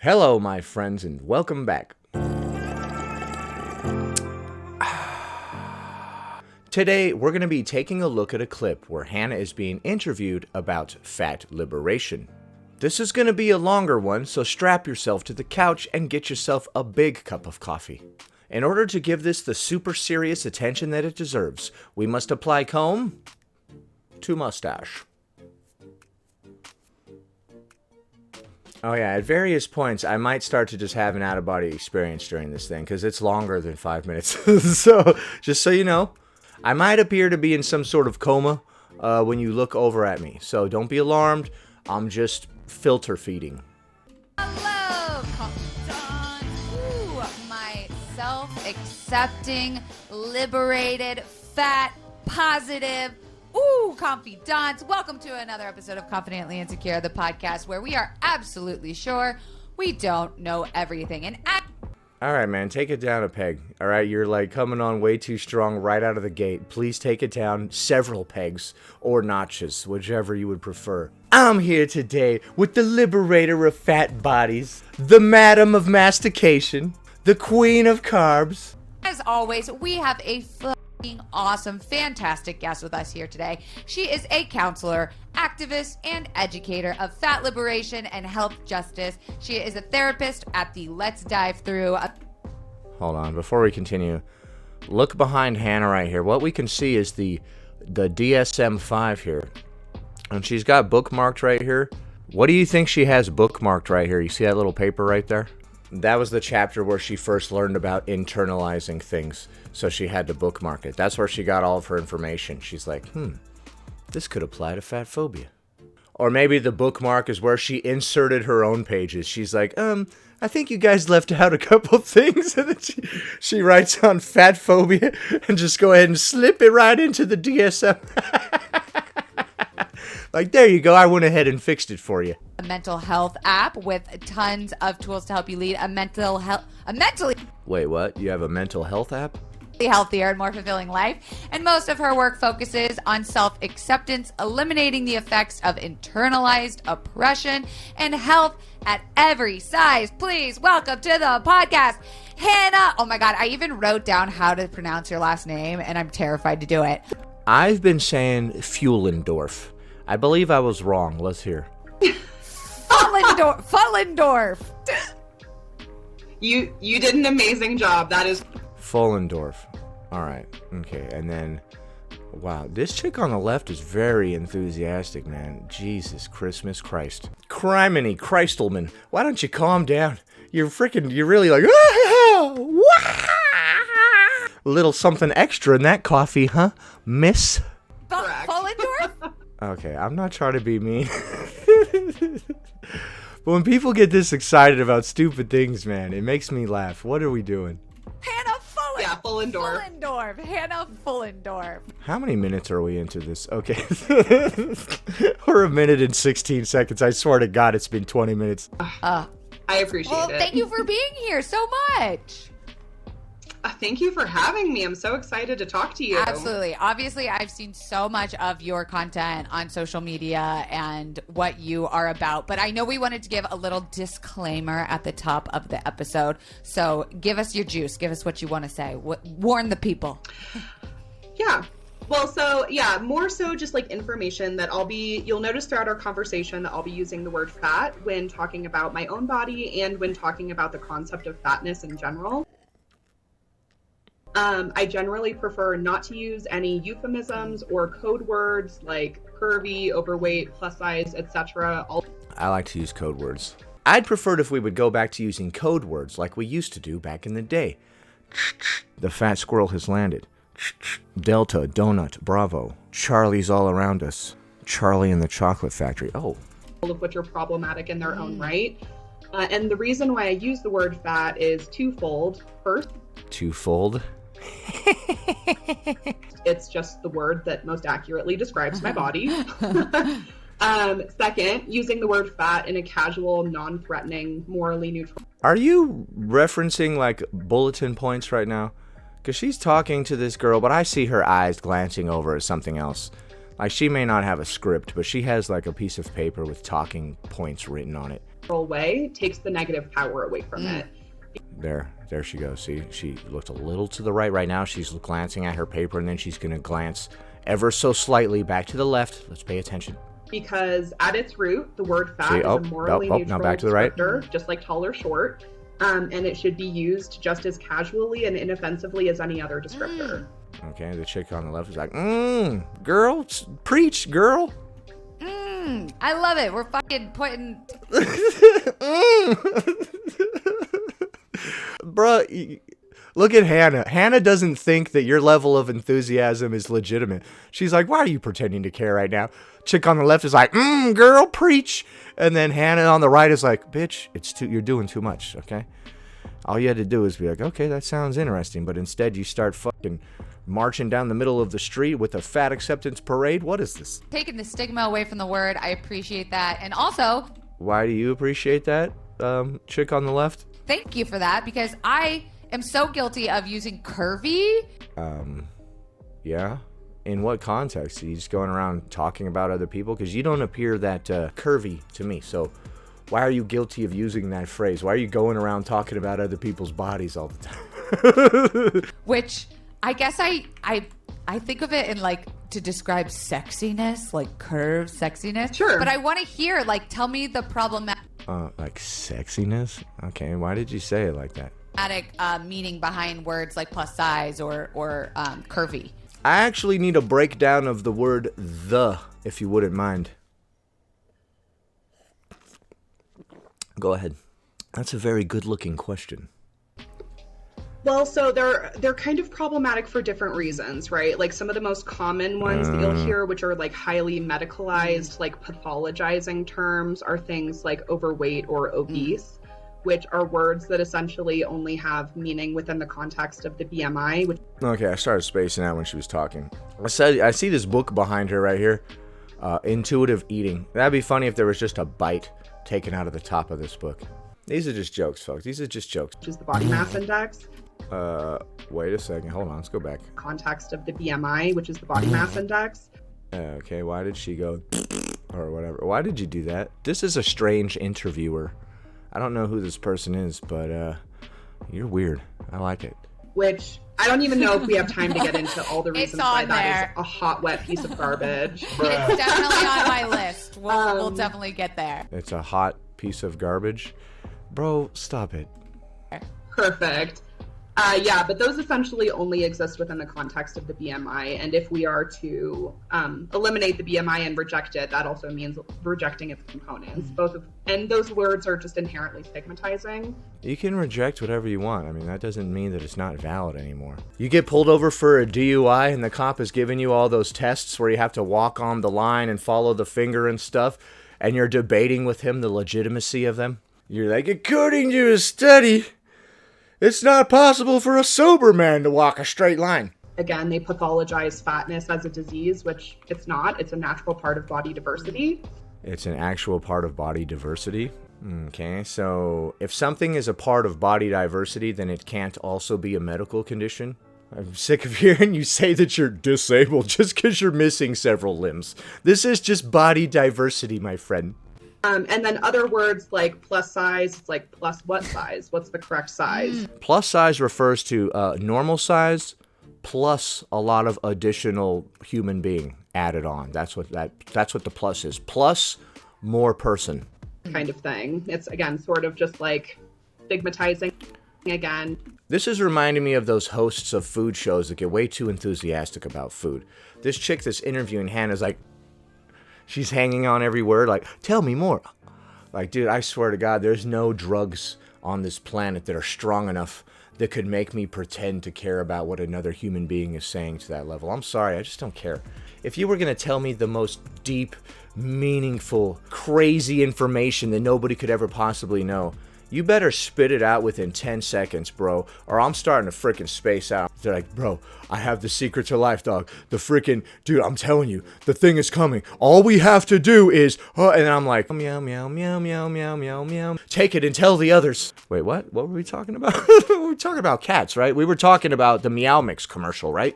Hello, my friends, and welcome back. Today, we're going to be taking a look at a clip where Hannah is being interviewed about fat liberation. This is going to be a longer one, so strap yourself to the couch and get yourself a big cup of coffee. In order to give this the super serious attention that it deserves, we must apply comb to mustache. Oh yeah, at various points, I might start to just have an out-of-body experience during this thing, because it's longer than 5 minutes. So, just so you know, I might appear to be in some sort of coma when you look over at me. So don't be alarmed, I'm just filter feeding. Hello, confidant. My self-accepting, liberated, fat, positive, confidants. Welcome to another episode of Confidently Insecure, the podcast where we are absolutely sure we don't know everything. And Alright, man, take it down a peg. Alright, you're like coming on way too strong right out of the gate. Please take it down several pegs or notches, whichever you would prefer. I'm here today with the liberator of fat bodies, the madam of mastication, the queen of carbs. as always, we have a awesome, fantastic guest with us here today. She is a counselor, activist, and educator of fat liberation and health justice. She is a therapist at the Let's Dive Through. Hold on, before we continue, look behind Hannah right here. What we can see is the DSM-5 here. And she's got bookmarked right here. What do you think she has bookmarked right here? You see that little paper right there? That was the chapter where she first learned about internalizing things, so she had to bookmark it. That's where she got all of her information. She's like, this could apply to fat phobia. Or maybe the bookmark is where she inserted her own pages. She's like, I think you guys left out a couple things. And then she writes on fat phobia and just go ahead and slip it right into the DSM. Like, there you go. I went ahead and fixed it for you. A mental health app with tons of tools to help you lead a mentally Wait, what? You have a mental health app? healthier and more fulfilling life. And most of her work focuses on self-acceptance, eliminating the effects of internalized oppression, and health at every size. Please welcome to the podcast, Hannah. Oh my God, I even wrote down how to pronounce your last name, and I'm terrified to do it. I've been saying Fuhlendorf. I believe I was wrong. Let's hear. Fullendorf. You did an amazing job. That is Fullendorf. All right. Okay. And then, wow, this chick on the left is very enthusiastic, man. Jesus Christmas Christ. Criminy Christelman. Why don't you calm down? You're really like, a little something extra in that coffee, huh, miss? Fullendorf? Okay, I'm not trying to be mean. But when people get this excited about stupid things, man, it makes me laugh. What are we doing? Hannah Fullendorf. Fullendorf. Hannah Fullendorf. How many minutes are we into this? Okay. We're a minute and 16 seconds. I swear to God, it's been 20 minutes. I appreciate it. Thank you for being here so much. Thank you for having me. I'm so excited to talk to you. Absolutely. Obviously, I've seen so much of your content on social media and what you are about, but I know we wanted to give a little disclaimer at the top of the episode. So give us your juice. Give us what you want to say. Warn the people. Yeah. Well, more so just like information that you'll notice throughout our conversation that I'll be using the word fat when talking about my own body and when talking about the concept of fatness in general. I generally prefer not to use any euphemisms or code words like curvy, overweight, plus size, etc. I like to use code words. I'd prefer it if we would go back to using code words like we used to do back in the day. The fat squirrel has landed. Delta, donut, bravo. Charlie's all around us. Charlie and the chocolate factory. Oh. All of which are problematic in their own right. And the reason why I use the word fat is twofold. First, twofold? It's just the word that most accurately describes my body. Second, using the word fat in a casual, non-threatening, morally neutral. Are you referencing like bulletin points right now? Because she's talking to this girl, but I see her eyes glancing over at something else. Like, she may not have a script, but she has like a piece of paper with talking points written on it. way takes the negative power away from it. There she goes. See, she looked a little to the right now. She's glancing at her paper, and then she's going to glance ever so slightly back to the left. Let's pay attention. Because at its root, the word fat is a morally neutral now back to the right. descriptor, just like tall or short, and it should be used just as casually and inoffensively as any other descriptor. Okay, the chick on the left is like, girl, preach, girl. I love it. We're fucking putting... Bruh, look at Hannah. Hannah doesn't think that your level of enthusiasm is legitimate. She's like, why are you pretending to care right now? Chick on the left is like, girl, preach. And then Hannah on the right is like, bitch, you're doing too much, okay? All you had to do is be like, okay, that sounds interesting. But instead you start fucking marching down the middle of the street with a fat acceptance parade. What is this? Taking the stigma away from the word. I appreciate that. And also... Why do you appreciate that, chick on the left? Thank you for that, because I am so guilty of using curvy. Yeah? In what context? Are you just going around talking about other people? Because you don't appear that curvy to me. So why are you guilty of using that phrase? Why are you going around talking about other people's bodies all the time? Which I guess I think of it in like to describe sexiness, like curved sexiness. Sure. But I want to hear, like, tell me the problematic Like sexiness? Okay, why did you say it like that? meaning behind words like plus size or curvy. I actually need a breakdown of the word the, if you wouldn't mind. Go ahead. That's a very good-looking question. Well, so they're kind of problematic for different reasons, right? Like some of the most common ones that you'll hear, which are like highly medicalized, like pathologizing terms, are things like overweight or obese, which are words that essentially only have meaning within the context of the BMI. Okay, I started spacing out when she was talking. I see this book behind her right here, Intuitive Eating. That'd be funny if there was just a bite taken out of the top of this book. These are just jokes, folks. These are just jokes. Which is the body mass index. Wait a second. Hold on. Let's go back. Context of the BMI, which is the body mass index. Okay, why did she go or whatever? Why did you do that? This is a strange interviewer. I don't know who this person is, but you're weird. I like it. Which I don't even know if we have time to get into all the reasons why that is a hot, wet piece of garbage. It's definitely on my list. We'll definitely get there. It's a hot piece of garbage. Bro, stop it. Perfect. Yeah, but those essentially only exist within the context of the BMI. And if we are to eliminate the BMI and reject it, that also means rejecting its components. And those words are just inherently stigmatizing. You can reject whatever you want. I mean, that doesn't mean that it's not valid anymore. You get pulled over for a DUI and the cop is giving you all those tests where you have to walk on the line and follow the finger and stuff, and you're debating with him the legitimacy of them. You're like, according to a study, it's not possible for a sober man to walk a straight line. Again, they pathologize fatness as a disease, which it's not. It's a natural part of body diversity. It's an actual part of body diversity. Okay, so if something is a part of body diversity, then it can't also be a medical condition. I'm sick of hearing you say that you're disabled just because you're missing several limbs. This is just body diversity, my friend. And then other words like plus size, it's like plus what size? What's the correct size? Plus size refers to normal size plus a lot of additional human being added on. That's what the plus is. Plus more person. Kind of thing. It's, again, sort of just like stigmatizing again. This is reminding me of those hosts of food shows that get way too enthusiastic about food. This chick that's interviewing Hannah's like, she's hanging on every word, like, tell me more. Like, dude, I swear to God, there's no drugs on this planet that are strong enough that could make me pretend to care about what another human being is saying to that level. I'm sorry, I just don't care. If you were going to tell me the most deep, meaningful, crazy information that nobody could ever possibly know, you better spit it out within 10 seconds, bro, or I'm starting to freaking space out. They're like, bro, I have the secret to life, dog. The freaking, dude, I'm telling you, the thing is coming. All we have to do is, and I'm like, meow, meow, meow, meow, meow, meow, meow. Take it and tell the others. Wait, what? What were we talking about? We were talking about cats, right? We were talking about the Meow Mix commercial, right?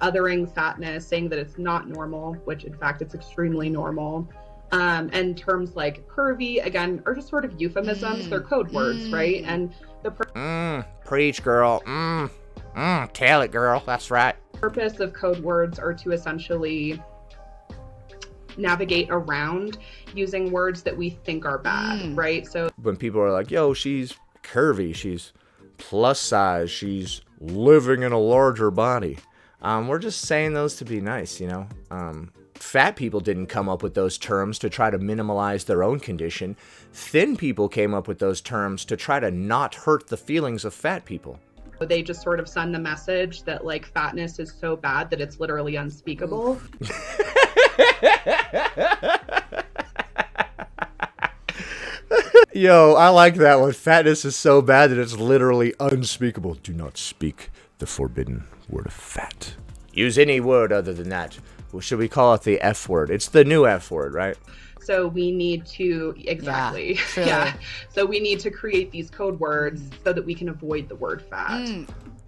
Othering fatness, saying that it's not normal, which in fact it's extremely normal. And terms like curvy, again, are just sort of euphemisms. They're code words, right? And the Preach, girl. Tell it, girl. That's right. purpose of code words are to essentially navigate around using words that we think are bad, right? So When people are like, yo, she's curvy, she's plus size, she's living in a larger body. We're just saying those to be nice, you know? Fat people didn't come up with those terms to try to minimize their own condition. Thin people came up with those terms to try to not hurt the feelings of fat people. they just sort of send the message that like fatness is so bad that it's literally unspeakable. Yo, I like that one. Fatness is so bad that it's literally unspeakable. Do not speak the forbidden word of fat. Use any word other than that. Well, should we call it the F word? It's the new F word, right? So we need to, exactly. Yeah. So we need to create these code words so that we can avoid the word fat.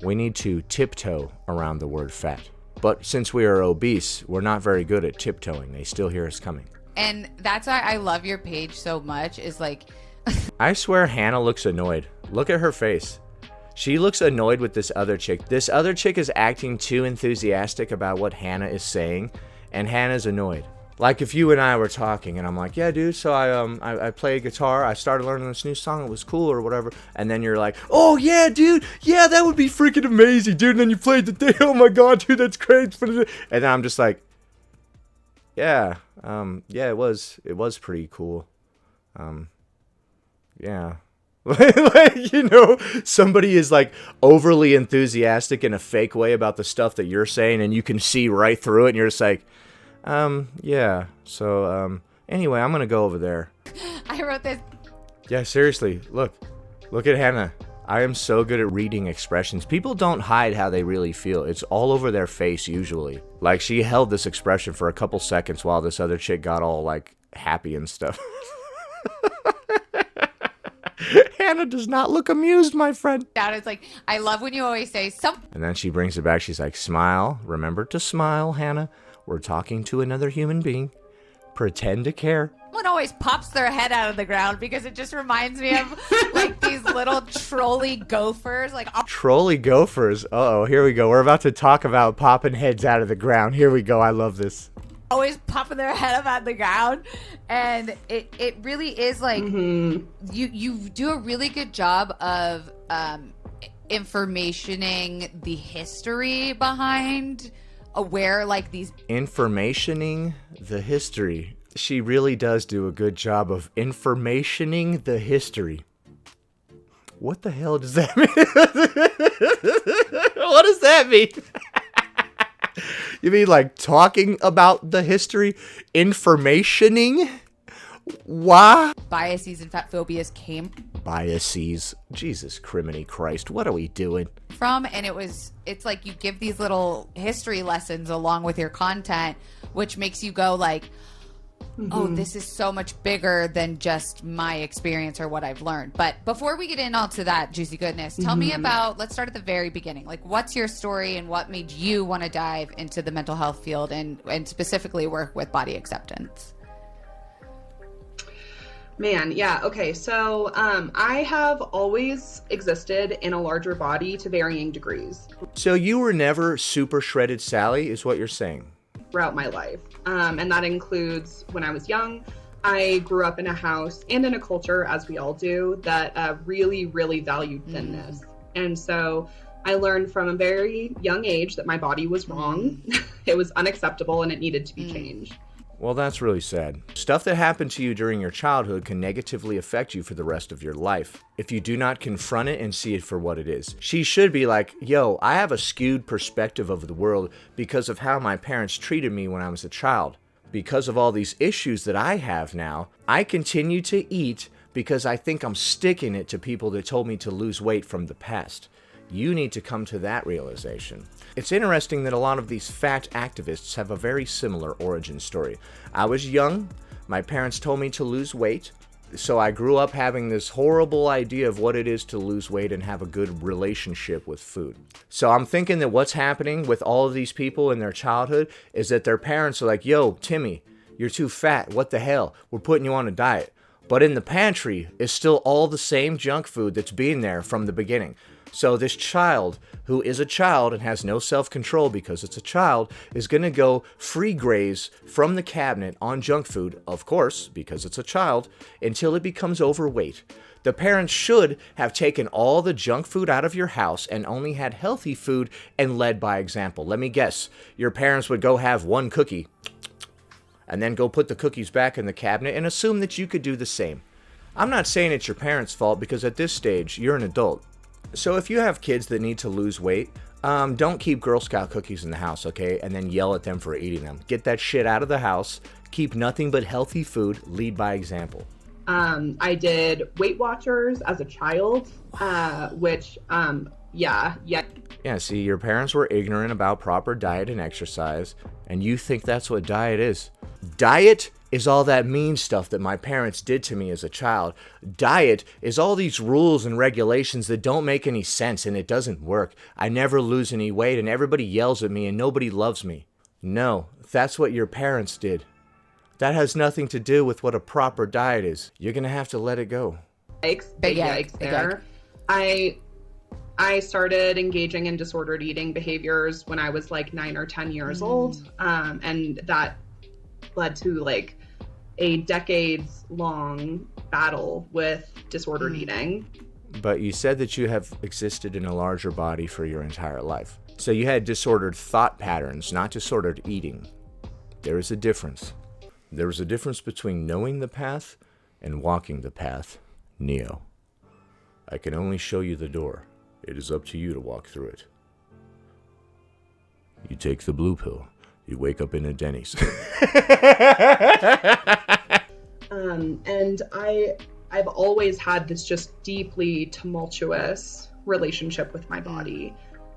We need to tiptoe around the word fat. But since we are obese, we're not very good at tiptoeing. They still hear us coming. And that's why I love your page so much, is like, I swear Hannah looks annoyed. Look at her face. She looks annoyed with this other chick. This other chick is acting too enthusiastic about what Hannah is saying, and Hannah's annoyed. Like if you and I were talking, and I'm like, yeah, dude, so I play guitar. I started learning this new song. It was cool or whatever. And then you're like, oh, yeah, dude. Yeah, that would be freaking amazing, dude. And then you played the thing. Oh, my God, dude, that's great. And then I'm just like, yeah, yeah, it was pretty cool. Yeah. Like, you know, somebody is like overly enthusiastic in a fake way about the stuff that you're saying, and you can see right through it, and you're just like, yeah. So, anyway, I'm gonna go over there. I wrote this. Yeah, seriously, look at Hannah. I am so good at reading expressions. People don't hide how they really feel. It's all over their face usually. Like she held this expression for a couple seconds while this other chick got all like happy and stuff. Hannah does not look amused, my friend. It's like, I love when you always say something. And then she brings it back. She's like, smile. Remember to smile, Hannah. We're talking to another human being. Pretend to care. Someone always pops their head out of the ground because it just reminds me of like these little trolley gophers. Like trolley gophers. Uh-oh, here we go. We're about to talk about popping heads out of the ground. Here we go. I love this. Always popping their head up out of the ground. And it really is like, you do a really good job of informationing the history behind where like these... Informationing the history. She really does do a good job of informationing the history. What the hell does that mean? What does that mean? You mean like talking about the history? Informationing? Why? Biases and fat phobias came Biases. Jesus criminy Christ. What are we doing? from, and it's like you give these little history lessons along with your content, which makes you go like, oh, this is so much bigger than just my experience or what I've learned. But before we get into that juicy goodness, tell me about, let's start at the very beginning. Like, what's your story and what made you want to dive into the mental health field and specifically work with body acceptance? Man, yeah, okay. So I have always existed in a larger body to varying degrees. So you were never super shredded Sally, is what you're saying? Throughout my life. And that includes when I was young. I grew up in a house and in a culture, as we all do, that really, really valued thinness. And so I learned from a very young age that my body was wrong. It was unacceptable and it needed to be changed. Well, that's really sad. Stuff that happened to you during your childhood can negatively affect you for the rest of your life if you do not confront it and see it for what it is. She should be like, yo, I have a skewed perspective of the world because of how my parents treated me when I was a child. Because of all these issues that I have now, I continue to eat because I think I'm sticking it to people that told me to lose weight from the past. You need to come to that realization. It's interesting that a lot of these fat activists have a very similar origin story. I was young, my parents told me to lose weight, so I grew up having this horrible idea of what it is to lose weight and have a good relationship with food. So I'm thinking that what's happening with all of these people in their childhood is that their parents are like, yo, Timmy, You're too fat. What the hell? We're putting you on a diet. But in the pantry is still all the same junk food that's been there from the beginning. So this child, who is a child and has no self-control because it's a child, is going to go free graze from the cabinet on junk food, of course, because it's a child, until it becomes overweight. The parents should have taken all the junk food out of your house and only had healthy food and led by example. Let me guess, your parents would go have one cookie and then go put the cookies back in the cabinet and assume that you could do the same. I'm not saying it's your parents' fault because at this stage, you're an adult. So if you have kids that need to lose weight, don't keep Girl Scout cookies in the house, okay? And then yell at them for eating them. Get that shit out of the house. Keep nothing but healthy food. Lead by example. I did Weight Watchers as a child, which, yeah. Yeah, see, your parents were ignorant about proper diet and exercise, and you think that's what diet is. Diet is all that mean stuff that my parents did to me as a child. Diet is all these rules and regulations that don't make any sense, and it doesn't work. I never lose any weight, and everybody yells at me, and nobody loves me. No, that's what your parents did. That has nothing to do with what a proper diet is. You're gonna have to let it go. Big yikes there. I started engaging in disordered eating behaviors when I was like 9 or 10 years old, and that led to like a decades-long battle with disordered eating. But you said that you have existed in a larger body for your entire life. So you had disordered thought patterns, not disordered eating. There is a difference. There is a difference between knowing the path and walking the path. Neo, I can only show you the door. It is up to you to walk through it. You take the blue pill. You wake up in a Denny's. And I've always had this just deeply tumultuous relationship with my body.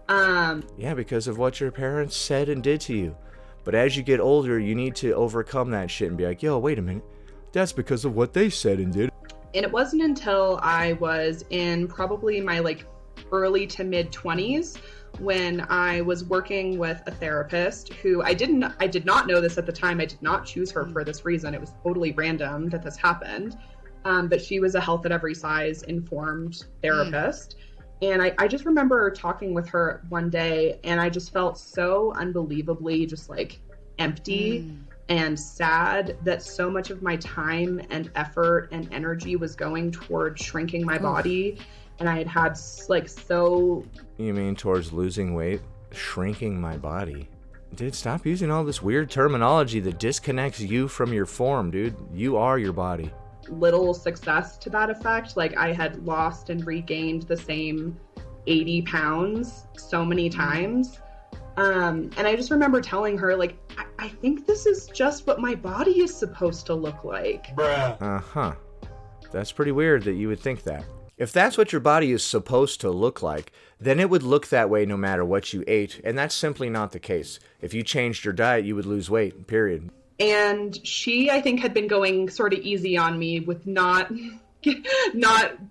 Yeah, because of what your parents said and did to you. But as you get older, you need to overcome that shit and be like, yo, wait a minute. That's because of what they said and did. And it wasn't until I was in probably my like early to mid 20s when I was working with a therapist who I did not know this at the time. I did not choose her for this reason. It was totally random that this happened. But she was a health at every size informed therapist. And I just remember talking with her one day and I just felt so unbelievably just like empty and sad that so much of my time and effort and energy was going towards shrinking my body. And I had like so... You mean towards losing weight? Shrinking my body? Dude, stop using all this weird terminology that disconnects you from your form, dude. You are your body. Little success to that effect. Like I had lost and regained the same 80 pounds so many times. And I just remember telling her, like, I think this is just what my body is supposed to look like. Bruh. Uh-huh. That's pretty weird that you would think that. If that's what your body is supposed to look like, then it would look that way no matter what you ate, and that's simply not the case. If you changed your diet, you would lose weight, period. And she, I think, had been going sort of easy on me with not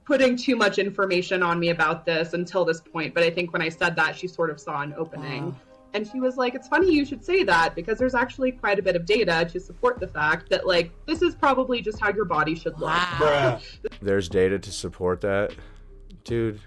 putting too much information on me about this until this point. But I think when I said that, she sort of saw an opening. Wow. And she was like, it's funny you should say that because there's actually quite a bit of data to support the fact that, like, this is probably just how your body should look. Bruh. There's data to support that? Dude,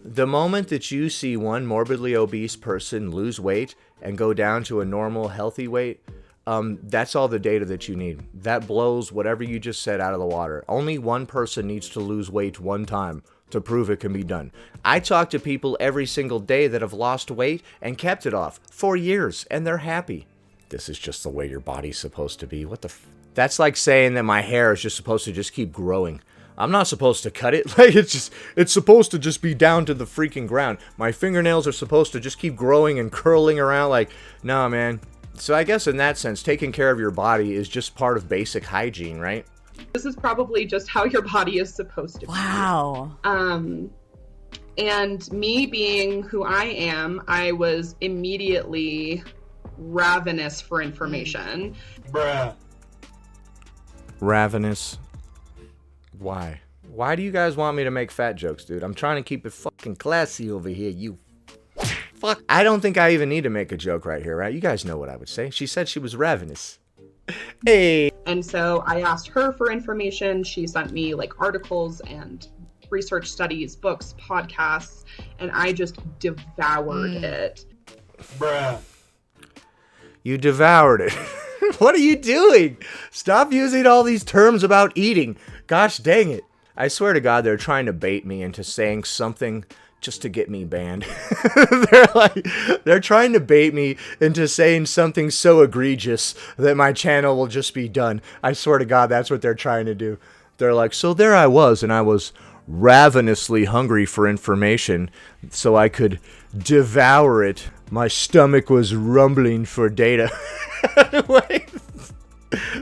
the moment that you see one morbidly obese person lose weight and go down to a normal, healthy weight, that's all the data that you need. That blows whatever you just said out of the water. Only one person needs to lose weight one time to prove it can be done. I talk to people every single day that have lost weight and kept it off for years, and they're happy. This is just the way your body's supposed to be. What the That's like saying that my hair is just supposed to just keep growing. I'm not supposed to cut it. Like, it's supposed to just be down to the freaking ground. My fingernails are supposed to just keep growing and curling around. Like, nah, man. So I guess in that sense, taking care of your body is just part of basic hygiene, right? This is probably just how your body is supposed to be. Wow. And me being who I am, I was immediately ravenous for information. Bruh. Ravenous. Why? Why do you guys want me to make fat jokes, dude? I'm trying to keep it fucking classy over here, you. Fuck. I don't think I even need to make a joke right here, right? You guys know what I would say. She said she was ravenous. Hey. And so I asked her for information. She sent me like articles and research studies, books, podcasts, and I just devoured it. Bruh. You devoured it. What are you doing? Stop using all these terms about eating. Gosh dang it. I swear to God, they're trying to bait me into saying something just to get me banned. They're trying to bait me into saying something so egregious that my channel will just be done. I swear to God, that's what they're trying to do. They're like, so there I was, and I was ravenously hungry for information so I could devour it. My stomach was rumbling for data. Wait,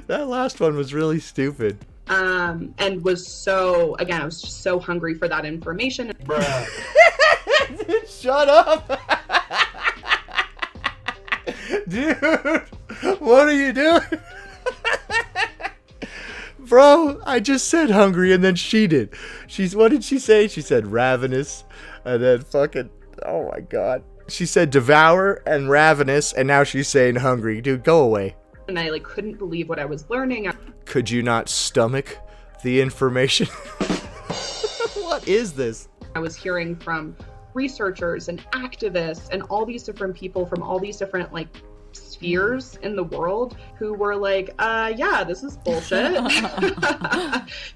that last one was really stupid. And was so, again, I was just so hungry for that information. Bruh. Dude, shut up. Dude, what are you doing? Bro, I just said hungry and then she did. What did she say? She said ravenous and then fucking, oh my God. She said devour and ravenous and now she's saying hungry. Dude, go away. And I like couldn't believe what I was learning. Could you not stomach the information? What is this? I was hearing from researchers and activists and all these different people from all these different like spheres in the world who were like, yeah, this is bullshit.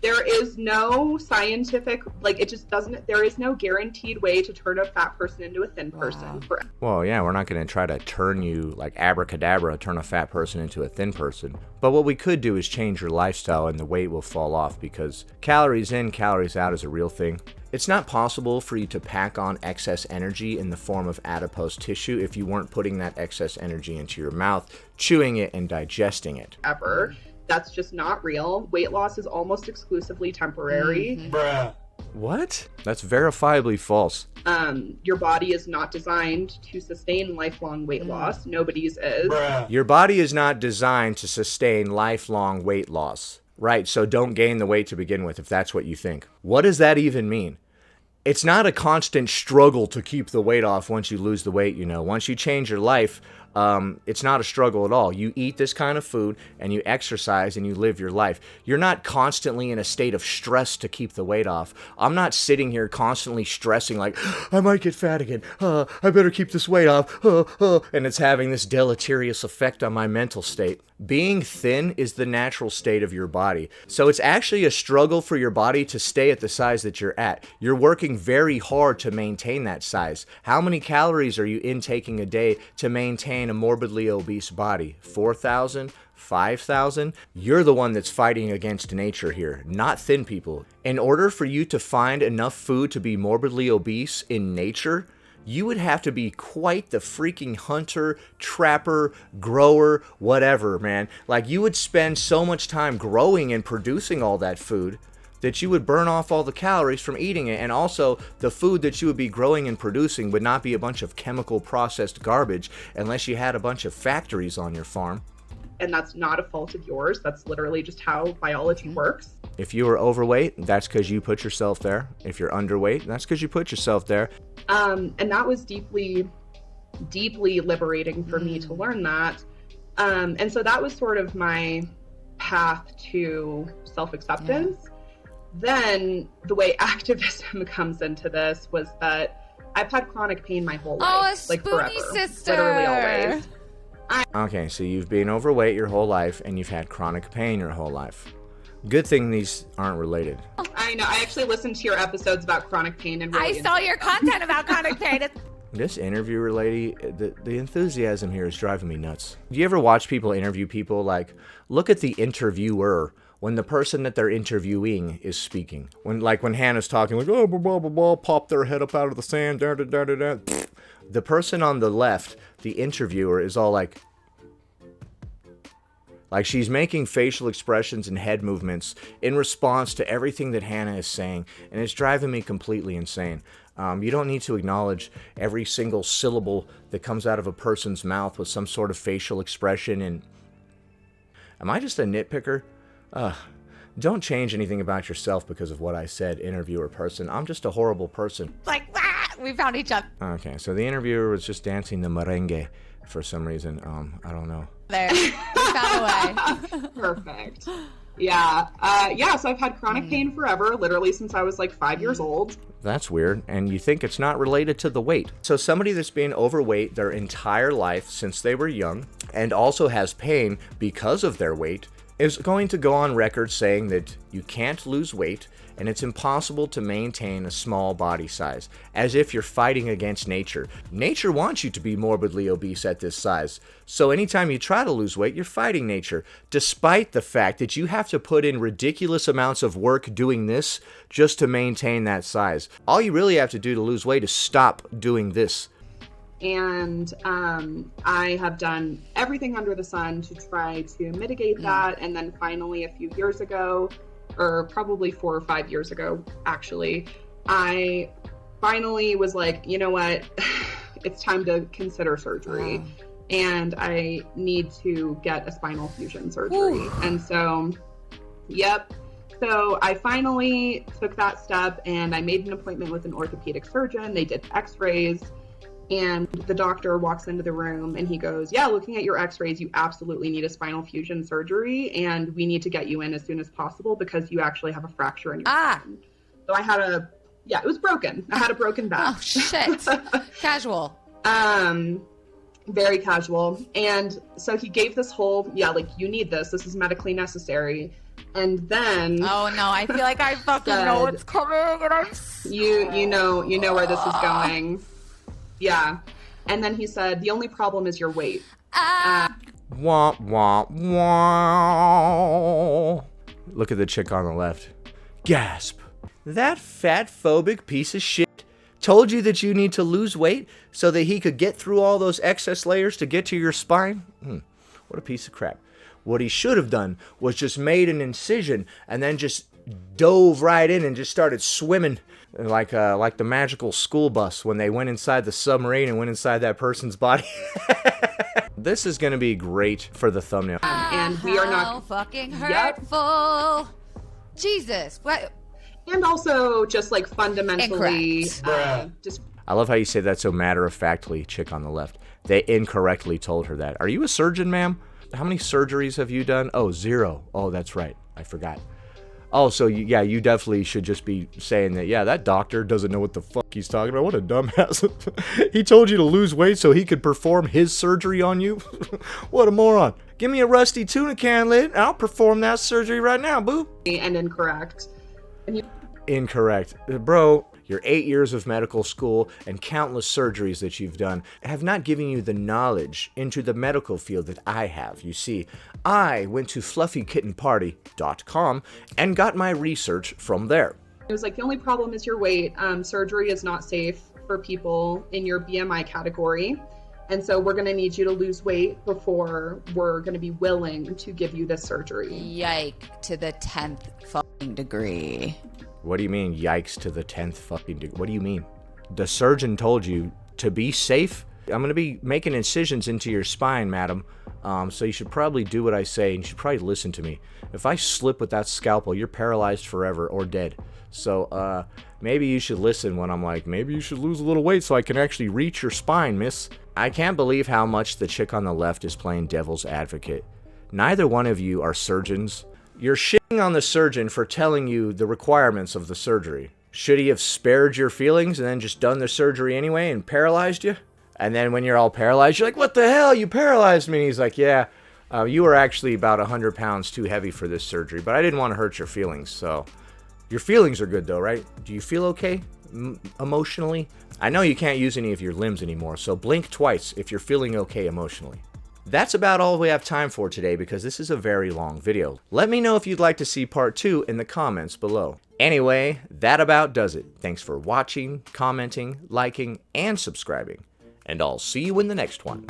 There is no scientific, like it just doesn't, there is no guaranteed way to turn a fat person into a thin person. Well, yeah, we're not going to try to turn you like abracadabra, turn a fat person into a thin person. But what we could do is change your lifestyle and the weight will fall off because calories in, calories out is a real thing. It's not possible for you to pack on excess energy in the form of adipose tissue if you weren't putting that excess energy into your mouth, chewing it, and digesting it. Ever. That's just not real. Weight loss is almost exclusively temporary. Bruh. What? That's verifiably false. Your body is not designed to sustain lifelong weight loss. Nobody's is. Bruh. Your body is not designed to sustain lifelong weight loss. Right, so don't gain the weight to begin with if that's what you think. What does that even mean? It's not a constant struggle to keep the weight off once you lose the weight, you know. Once you change your life, it's not a struggle at all. You eat this kind of food and you exercise and you live your life. You're not constantly in a state of stress to keep the weight off. I'm not sitting here constantly stressing like, I might get fat again. I better keep this weight off. And it's having this deleterious effect on my mental state. Being thin is the natural state of your body. So it's actually a struggle for your body to stay at the size that you're at. You're working very hard to maintain that size. How many calories are you intaking a day to maintain a morbidly obese body? 4,000? 5,000? You're the one that's fighting against nature here, not thin people. In order for you to find enough food to be morbidly obese in nature, you would have to be quite the freaking hunter, trapper, grower, whatever, man. Like, you would spend so much time growing and producing all that food that you would burn off all the calories from eating it. And also, the food that you would be growing and producing would not be a bunch of chemical processed garbage unless you had a bunch of factories on your farm. And that's not a fault of yours. That's literally just how biology works. If you are overweight, that's because you put yourself there. If you're underweight, that's because you put yourself there. And that was deeply, deeply liberating for me to learn that. And so that was sort of my path to self-acceptance. Yeah. Then the way activism comes into this was that I've had chronic pain my whole life. Oh, a like forever. sister. Literally always. Okay, so you've been overweight your whole life and you've had chronic pain your whole life. Good thing these aren't related. I know. I actually listened to your episodes about chronic pain and really I saw your content about chronic pain. This interviewer lady, the enthusiasm here is driving me nuts. Do you ever watch people interview people? Like, look at the interviewer when the person that they're interviewing is speaking. When Hannah's talking, like, oh, blah, blah, blah, blah, pop their head up out of the sand, da, da, da, da, da. The person on the left, the interviewer, is all like she's making facial expressions and head movements in response to everything that Hannah is saying, and it's driving me completely insane. You don't need to acknowledge every single syllable that comes out of a person's mouth with some sort of facial expression. And am I just a nitpicker? Don't change anything about yourself because of what I said, interviewer person. I'm just a horrible person. Like, we found each other. Okay, so the interviewer was just dancing the merengue for some reason. I don't know. There. found a way. Perfect. Yeah. So I've had chronic pain forever, literally since I was like 5 years old. That's weird, and you think it's not related to the weight. So somebody that's been overweight their entire life since they were young and also has pain because of their weight is going to go on record saying that you can't lose weight and it's impossible to maintain a small body size, as if you're fighting against nature. Nature wants you to be morbidly obese at this size. So anytime you try to lose weight, you're fighting nature, despite the fact that you have to put in ridiculous amounts of work doing this just to maintain that size. All you really have to do to lose weight is stop doing this. And I have done everything under the sun to try to mitigate that. And then finally, a few years ago, or probably 4 or 5 years ago, actually, I finally was like, you know what, it's time to consider surgery. And I need to get a spinal fusion surgery. Ooh. And so, So I finally took that step and I made an appointment with an orthopedic surgeon. They did x-rays. And the doctor walks into the room and he goes, yeah, looking at your x-rays, you absolutely need a spinal fusion surgery and we need to get you in as soon as possible because you actually have a fracture in your spine. So I had it was broken. I had a broken back. Oh, shit. Casual. Very casual. And so he gave this whole, you need this. This is medically necessary. And then... Oh, no, I feel like I fucking know what's coming and I'm you know where this is going. Yeah. And then he said, the only problem is your weight. Wah, wah, wah. Look at the chick on the left. Gasp. That fat phobic piece of shit told you that you need to lose weight so that he could get through all those excess layers to get to your spine? What a piece of crap. What he should have done was just made an incision and then just dove right in and just started swimming like the magical school bus when they went inside the submarine and went inside that person's body. This is going to be great for the thumbnail. And we are not fucking hurtful. Jesus. What? And also just like fundamentally I love how you say that so matter-of-factly, chick on the left. They incorrectly told her that. Are you a surgeon, ma'am? How many surgeries have you done? Oh, 0. Oh, that's right. I forgot. Oh, so you definitely should just be saying that, that doctor doesn't know what the fuck he's talking about. What a dumbass. He told you to lose weight so he could perform his surgery on you? What a moron. Give me a rusty tuna can lid and I'll perform that surgery right now, boo. And incorrect. Incorrect. Bro, your 8 years of medical school and countless surgeries that you've done have not given you the knowledge into the medical field that I have. You see, I went to fluffykittenparty.com and got my research from there. It was like, the only problem is your weight. Surgery is not safe for people in your BMI category. And so we're going to need you to lose weight before we're going to be willing to give you this surgery. Yike to the 10th fucking degree. What do you mean, yikes to the 10th fucking degree? What do you mean? The surgeon told you to be safe? I'm going to be making incisions into your spine, madam. So you should probably do what I say, and you should probably listen to me. If I slip with that scalpel, you're paralyzed forever or dead. So maybe you should listen when I'm like, maybe you should lose a little weight so I can actually reach your spine, miss. I can't believe how much the chick on the left is playing devil's advocate. Neither one of you are surgeons. You're shitting on the surgeon for telling you the requirements of the surgery. Should he have spared your feelings and then just done the surgery anyway and paralyzed you? And then when you're all paralyzed, you're like, what the hell? You paralyzed me. And he's like, yeah, you were actually about 100 pounds too heavy for this surgery, but I didn't want to hurt your feelings. So your feelings are good though, right? Do you feel okay emotionally? I know you can't use any of your limbs anymore, so blink twice if you're feeling okay emotionally. That's about all we have time for today because this is a very long video. Let me know if you'd like to see part 2 in the comments below. Anyway, that about does it. Thanks for watching, commenting, liking, and subscribing. And I'll see you in the next one.